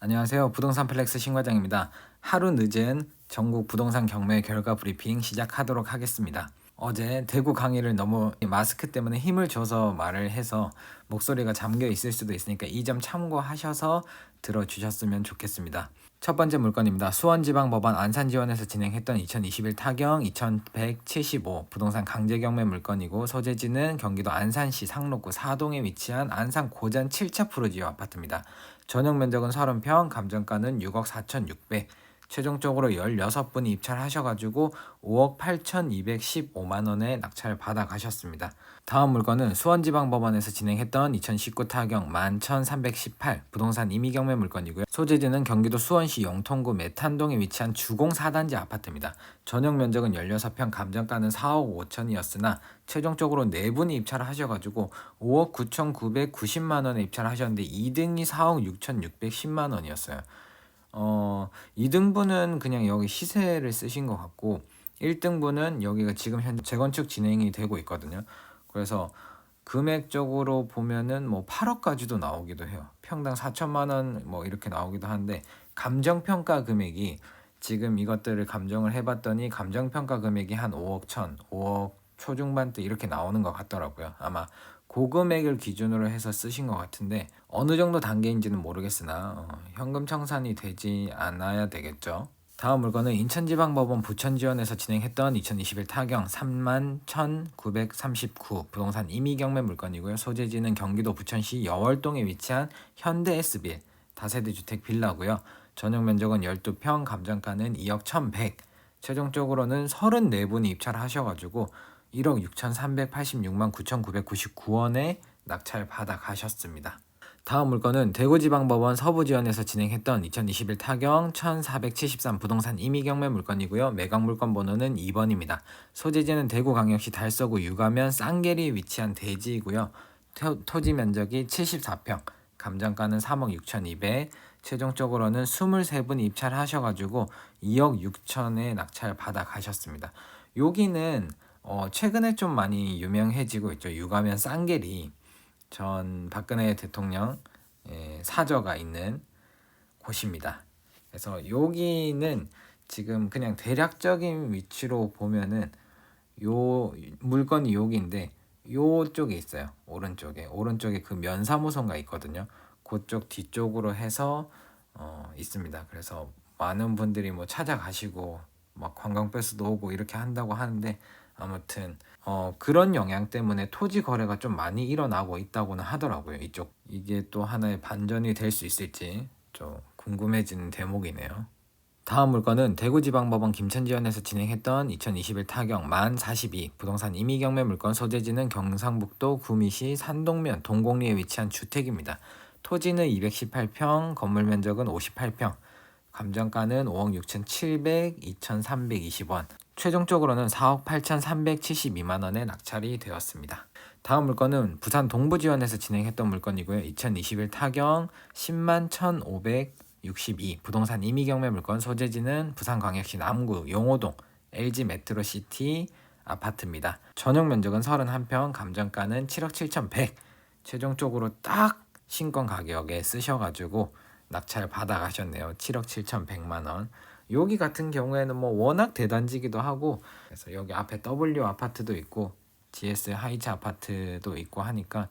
안녕하세요. 부동산 플렉스 신과장입니다. 하루 늦은 전국 부동산 경매 결과 브리핑 시작하도록 하겠습니다. 어제 대구 강의를 너무 마스크 때문에 힘을 줘서 말을 해서 목소리가 잠겨 있을 수도 있으니까 이 점 참고하셔서 들어주셨으면 좋겠습니다. 첫 번째 물건입니다. 수원지방법원 안산지원에서 진행했던 2021 타경 2175 부동산 강제경매 물건이고 소재지는 경기도 안산시 상록구 사동에 위치한 안산 고전 7차 프로지오 아파트입니다. 전용 면적은 30평, 감정가는 6억 4,600. 최종적으로 16분이 입찰하셔가지고 5억 8,215만 원에 낙찰 받아 가셨습니다. 다음 물건은 수원지방법원에서 진행했던 2019 타경 11,318 부동산 임의경매 물건이고요. 소재지는 경기도 수원시 영통구 메탄동에 위치한 주공 4단지 아파트입니다. 전용 면적은 16평, 감정가는 4억 5천이었으나 최종적으로 4분이 입찰을 하셔가지고 5억 9,990만 원에 입찰을 하셨는데 2등이 4억 6,610만 원이었어요. 2등분은 그냥 여기 시세를 쓰신 것 같고 1등분은 여기가 지금 현재 재건축 진행이 되고 있거든요. 그래서 금액적으로 보면은 뭐 8억까지도 나오기도 해요. 평당 4천만 원 뭐 이렇게 나오기도 하는데 감정평가 금액이 지금 이것들을 감정을 해봤더니 감정평가 금액이 한 5억 천, 5억 초중반대 이렇게 나오는 것 같더라고요. 아마 고금액을 기준으로 해서 쓰신 것 같은데 어느 정도 단계인지는 모르겠으나 현금 청산이 되지 않아야 되겠죠. 다음 물건은 인천지방법원 부천지원에서 진행했던 2021 타경 31,939 부동산 임의경매 물건이고요. 소재지는 경기도 부천시 여월동에 위치한 현대 S빌 다세대 주택 빌라고요. 전용 면적은 12평, 감정가는 2억 1,100. 최종적으로는 34분이 입찰하셔가지고 1억 6,386만 9,999원에 낙찰 받아 가셨습니다. 다음 물건은 대구지방법원 서부지원에서 진행했던 2021 타경 1473 부동산 임의경매 물건이고요. 매각 물건 번호는 2번입니다. 소재지는 대구광역시 달서구 유가면 쌍계리에 위치한 대지이고요. 토지 면적이 74평, 감정가는 3억 6,200, 최종적으로는 23분이 입찰하셔가지고 2억 6천에 낙찰 받아 가셨습니다. 여기는 최근에 좀 많이 유명해지고 있죠. 유가면 쌍계리. 전 박근혜 대통령 사저가 있는 곳입니다. 그래서 여기는 지금 그냥 대략적인 위치로 보면은 요 물건이 여기인데 요쪽에 있어요. 오른쪽에 그 면사무소가 있거든요. 그쪽 뒤쪽으로 해서 있습니다. 그래서 많은 분들이 뭐 찾아가시고 막 관광버스도 오고 이렇게 한다고 하는데 아무튼 그런 영향 때문에 토지 거래가 좀 많이 일어나고 있다고는 하더라고요. 이게 또 하나의 반전이 될 수 있을지 좀 궁금해지는 대목이네요. 다음 물건은 대구지방법원 김천지원에서 진행했던 2021 타경 만 42 부동산 임의경매 물건 소재지는 경상북도 구미시 산동면 동곡리에 위치한 주택입니다. 토지는 218평, 건물 면적은 58평, 감정가는 5억 6,700, 2,320원, 최종적으로는 4억 8,372만 원에 낙찰이 되었습니다. 다음 물건은 부산 동부지원에서 진행했던 물건이고요. 2021 타경 10만 1,562 부동산 임의경매 물건 소재지는 부산광역시 남구 용호동 LG 메트로시티 아파트입니다. 전용 면적은 31평, 감정가는 7억 7,100. 최종적으로 딱 신권 가격에 쓰셔가지고 낙찰 받아 가셨네요. 7억 7,100만 원. 여기 같은 경우에는 뭐 워낙 대단지기도 하고 그래서 여기 앞에 W 아파트도 있고 GS 하이츠 아파트도 있고 하니까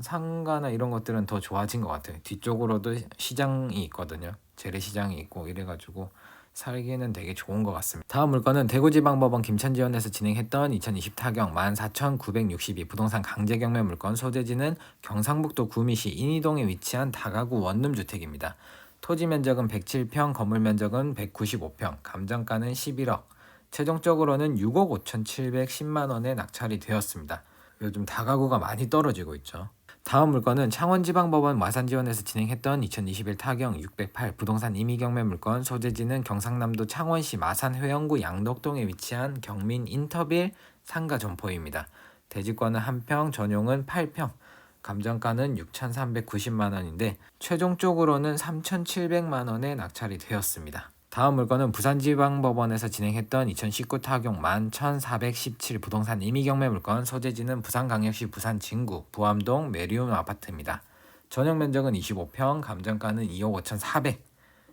상가나 이런 것들은 더 좋아진 것 같아요. 뒤쪽으로도 시장이 있거든요. 재래시장이 있고 이래가지고 살기는 되게 좋은 것 같습니다. 다음 물건은 대구지방법원 김천지원에서 진행했던 2020 타경 14,962 부동산 강제경매 물건 소재지는 경상북도 구미시 인이동에 위치한 다가구 원룸주택입니다. 토지 면적은 107평, 건물 면적은 195평, 감정가는 11억, 최종적으로는 6억 5,710만 원에 낙찰이 되었습니다. 요즘 다가구가 많이 떨어지고 있죠. 다음 물건은 창원지방법원 마산지원에서 진행했던 2021 타경 608 부동산 임의경매 물건 소재지는 경상남도 창원시 마산회원구 양덕동에 위치한 경민 인터빌 상가 점포입니다. 대지권은 1평, 전용은 8평, 감정가는 6,390만 원인데 최종적으로는 3,700만 원에 낙찰이 되었습니다. 다음 물건은 부산지방법원에서 진행했던 2019 타경 11,417 부동산 임의경매 물건 소재지는 부산광역시 부산 진구 부암동 메리움 아파트입니다. 전용 면적은 25평, 감정가는 2억 5,400,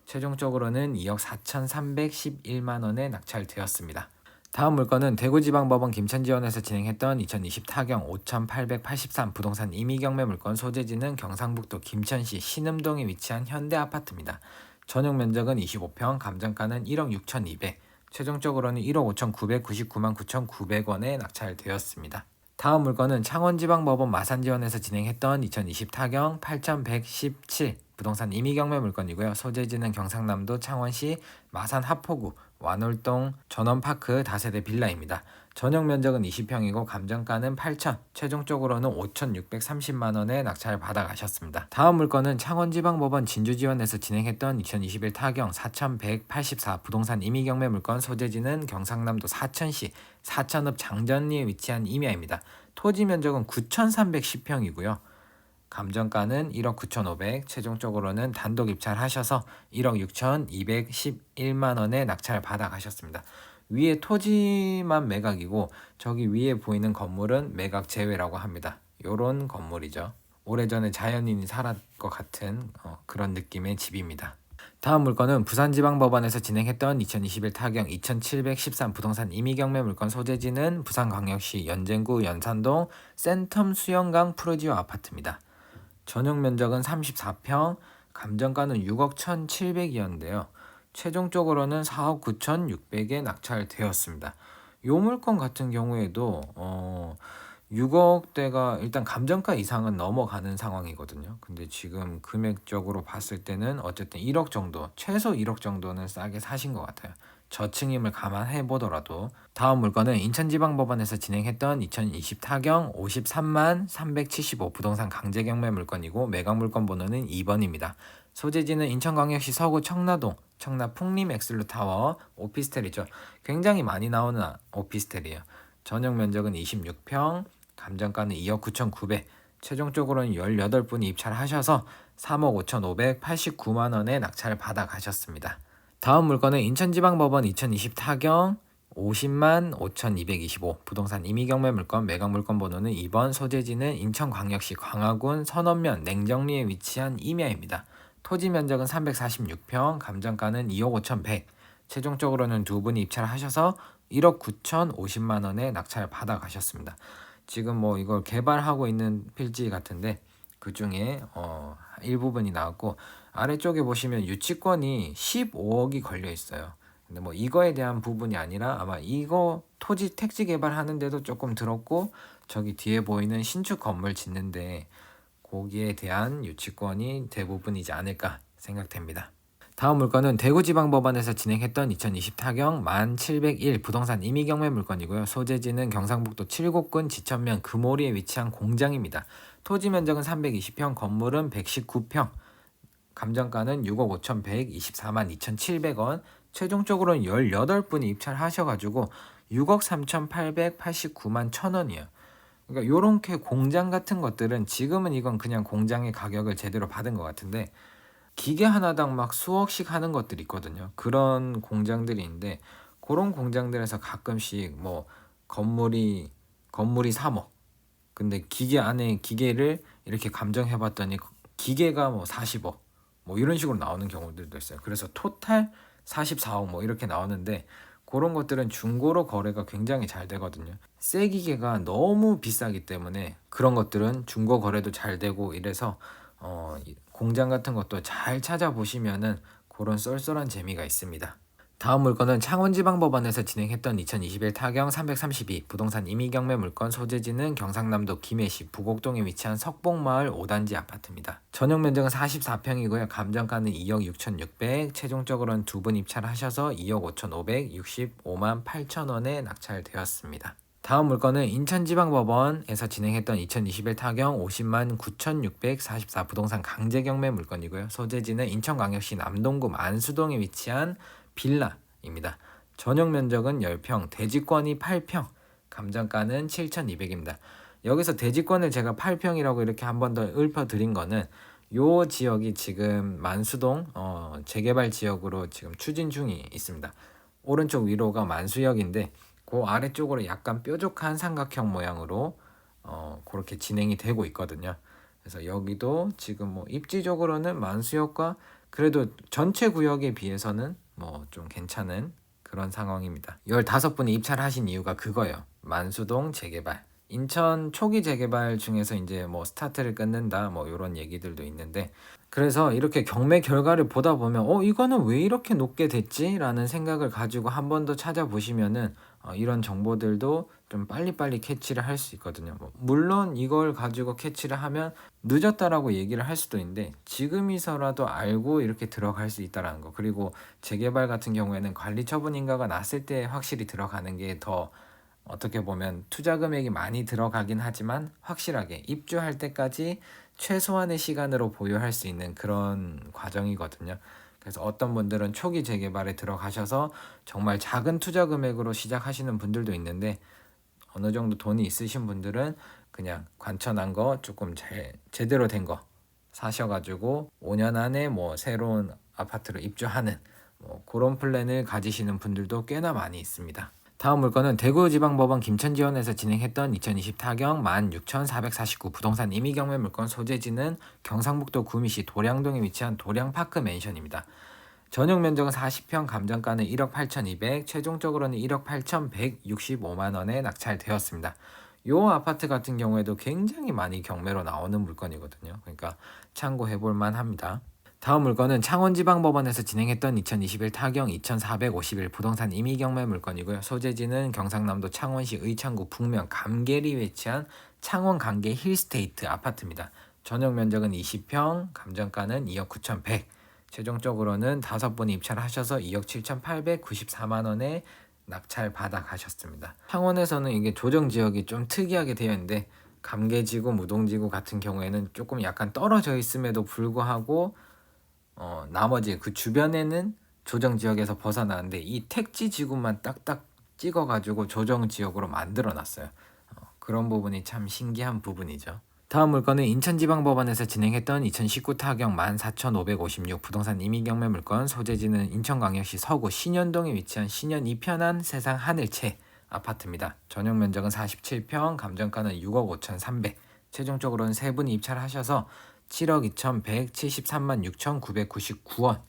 최종적으로는 2억 4,311만 원에 낙찰되었습니다. 다음 물건은 대구지방법원 김천지원에서 진행했던 2020 타경 5,883 부동산 임의경매 물건, 소재지는 경상북도 김천시 신음동에 위치한 현대아파트입니다. 전용 면적은 25평, 감정가는 1억 6,200, 최종적으로는 1억 5,999만 9,900원에 낙찰되었습니다. 다음 물건은 창원지방법원 마산지원에서 진행했던 2020 타경 8,117 부동산 임의경매 물건이고요. 소재지는 경상남도 창원시 마산 하포구 완월동 전원파크 다세대 빌라입니다. 전용 면적은 20평이고 감정가는 8천, 최종적으로는 5,630만 원에 낙찰 받아가셨습니다. 다음 물건은 창원지방법원 진주지원에서 진행했던 2021 타경 4,184 부동산 임의경매 물건, 소재지는 경상남도 사천시 사천읍 장전리에 위치한 임야입니다. 토지 면적은 9,310평이고요. 감정가는 1억 9,500, 최종적으로는 단독 입찰하셔서 1억 6,211만 원에 낙찰 받아가셨습니다. 위에 토지만 매각이고 저기 위에 보이는 건물은 매각 제외라고 합니다. 요런 건물이죠. 오래전에 자연인이 살았을 것 같은 그런 느낌의 집입니다. 다음 물건은 부산지방법원에서 진행했던 2021 타경 2,713 부동산 임의경매 물건, 소재지는 부산광역시 연쟁구 연산동 센텀 수영강 프로지오 아파트입니다. 전용 면적은 34평, 감정가는 6억 1,700이었는데요. 최종적으로는 4억 9,600에 낙찰되었습니다. 요 물건 같은 경우에도 6억대가 일단 감정가 이상은 넘어가는 상황이거든요. 근데 지금 금액적으로 봤을 때는 어쨌든 1억 정도, 최소 1억 정도는 싸게 사신 것 같아요. 저층임을 감안해 보더라도. 다음 물건은 인천지방법원에서 진행했던 2020 타경 53만 375 부동산 강제경매 물건이고 매각 물건 번호는 2번입니다. 소재지는 인천광역시 서구 청라동 청라 풍림 엑슬루 타워 오피스텔이죠. 굉장히 많이 나오는 오피스텔이에요. 전용 면적은 26평, 감정가는 2억 9,900, 최종적으로는 18분이 입찰하셔서 3억 5,589만 원에 낙찰을 받아 가셨습니다. 다음 물건은 인천지방법원 2020 타경 50만 5,225 부동산 임의경매 물건, 매각 물건 번호는 2번, 소재지는 인천광역시 광화군 선원면 냉정리에 위치한 임야입니다. 토지 면적은 346평, 감정가는 2억 5,100, 최종적으로는 두 분이 입찰하셔서 1억 9,050만 원에 낙찰 받아 가셨습니다. 지금 뭐 이걸 개발하고 있는 필지 같은데 그 중에 일부분이 나왔고 아래쪽에 보시면 유치권이 15억이 걸려 있어요. 근데 뭐 이거에 대한 부분이 아니라 아마 이거 토지 택지 개발하는데도 조금 들었고 저기 뒤에 보이는 신축 건물 짓는데 거기에 대한 유치권이 대부분이지 않을까 생각됩니다. 다음 물건은 대구지방법원에서 진행했던 2020 타경 1701 부동산 임의경매 물건이고요. 소재지는 경상북도 칠곡군 지천면 금오리에 위치한 공장입니다. 토지 면적은 320평, 건물은 119평, 감정가는 6억 5,124만 2,700원, 최종적으로는 18분이 입찰하셔가지고 6억 3,889만 1,000원이에요. 그러니까 요렇게 공장 같은 것들은 지금은 이건 그냥 공장의 가격을 제대로 받은 것 같은데 기계 하나당 막 수억씩 하는 것들이 있거든요. 그런 공장들이 있는데 그런 공장들에서 가끔씩 뭐 건물이 3억, 근데 기계 안에 기계를 이렇게 감정해 봤더니 기계가 뭐 40억 뭐 이런 식으로 나오는 경우들도 있어요. 그래서 토탈 44억 뭐 이렇게 나오는데 그런 것들은 중고로 거래가 굉장히 잘 되거든요. 새 기계가 너무 비싸기 때문에 그런 것들은 중고 거래도 잘 되고 이래서 공장 같은 것도 잘 찾아보시면은 그런 쏠쏠한 재미가 있습니다. 다음 물건은 창원지방법원에서 진행했던 2021 타경 332 부동산 임의경매 물건, 소재지는 경상남도 김해시 부곡동에 위치한 석봉마을 5단지 아파트입니다. 전용 면적은 44평이고요. 감정가는 2억 6,600, 최종적으로는 두 분 입찰하셔서 2억 5,565만 8천 원에 낙찰되었습니다. 다음 물건은 인천지방법원에서 진행했던 2021 타경 50만 9,644 부동산 강제경매 물건이고요. 소재지는 인천광역시 남동구 만수동에 위치한 빌라입니다. 전용 면적은 10평, 대지권이 8평, 감정가는 7,200입니다. 여기서 대지권을 제가 8평이라고 이렇게 한 번 더 읊어드린 거는 요 지역이 지금 만수동 재개발 지역으로 지금 추진 중이 있습니다. 오른쪽 위로가 만수역인데 그 아래쪽으로 약간 뾰족한 삼각형 모양으로 그렇게 진행이 되고 있거든요. 그래서 여기도 지금 뭐 입지적으로는 만수역과 그래도 전체 구역에 비해서는 뭐 좀 괜찮은 그런 상황입니다. 15분이 입찰을 하신 이유가 그거예요. 만수동 재개발. 인천 초기 재개발 중에서 이제 뭐 스타트를 끊는다 뭐 이런 얘기들도 있는데, 그래서 이렇게 경매 결과를 보다 보면 이거는 왜 이렇게 높게 됐지? 라는 생각을 가지고 한 번 더 찾아보시면은 이런 정보들도 좀 빨리빨리 캐치를 할 수 있거든요. 뭐 물론 이걸 가지고 캐치를 하면 늦었다라고 얘기를 할 수도 있는데, 지금이서라도 알고 이렇게 들어갈 수 있다라는 거. 그리고 재개발 같은 경우에는 관리 처분 인가가 났을 때 확실히 들어가는 게 더, 어떻게 보면 투자 금액이 많이 들어가긴 하지만 확실하게 입주할 때까지 최소한의 시간으로 보유할 수 있는 그런 과정이거든요. 그래서 어떤 분들은 초기 재개발에 들어가셔서 정말 작은 투자 금액으로 시작하시는 분들도 있는데, 어느 정도 돈이 있으신 분들은 그냥 관천한 거 조금 제대로 된 거 사셔가지고 5년 안에 뭐 새로운 아파트로 입주하는 뭐 그런 플랜을 가지시는 분들도 꽤나 많이 있습니다. 다음 물건은 대구지방법원 김천지원에서 진행했던 2020 타경 16,449 부동산 임의경매 물건. 소재지는 경상북도 구미시 도량동에 위치한 도량파크 맨션입니다. 전용 면적은 40평, 감정가는 1억 8,200, 최종적으로는 1억 8,165만 원에 낙찰되었습니다. 이 아파트 같은 경우에도 굉장히 많이 경매로 나오는 물건이거든요. 그러니까 참고해볼 만합니다. 다음 물건은 창원지방법원에서 진행했던 2021 타경 2,451 부동산 임의경매 물건이고요. 소재지는 경상남도 창원시 의창구 북면 감계리에 위치한 창원 감계 힐스테이트 아파트입니다. 전용 면적은 20평, 감정가는 2억 9,100, 최종적으로는 5분이 입찰을 하셔서 2억 7,894만 원에 낙찰 받아 가셨습니다. 창원에서는 이게 조정지역이 좀 특이하게 되어 있는데, 감계지구, 무동지구 같은 경우에는 조금 약간 떨어져 있음에도 불구하고 나머지 그 주변에는 조정지역에서 벗어나는데, 이 택지 지구만 딱딱 찍어가지고 조정지역으로 만들어놨어요. 그런 부분이 참 신기한 부분이죠. 다음 물건은 인천지방법원에서 진행했던 2019 타경 14,556 부동산 임의경매 물건. 소재지는 인천광역시 서구 신현동에 위치한 신현 이편한 세상 하늘채 아파트입니다. 전용 면적은 47평, 감정가는 6억 5,300, 최종적으로는 3분이 입찰하셔서 7억 2,173만 6,999원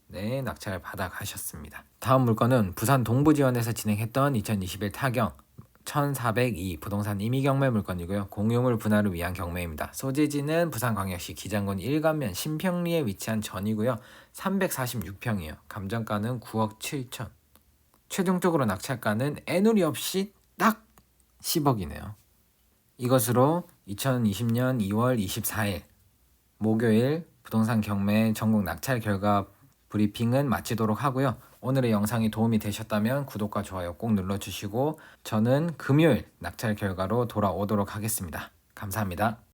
네, 낙찰을 받아 가셨습니다. 다음 물건은 부산 동부지원에서 진행했던 2021 타경 1402 부동산 임의경매 물건이고요. 공유물 분할을 위한 경매입니다. 소재지는 부산광역시 기장군 일간면 신평리에 위치한 전이고요. 346평이에요. 감정가는 9억 7천. 최종적으로 낙찰가는 애누리 없이 딱 10억이네요. 이것으로 2020년 2월 24일 목요일 부동산 경매 전국 낙찰 결과 브리핑은 마치도록 하고요. 오늘의 영상이 도움이 되셨다면 구독과 좋아요 꼭 눌러주시고, 저는 금요일 낙찰 결과로 돌아오도록 하겠습니다. 감사합니다.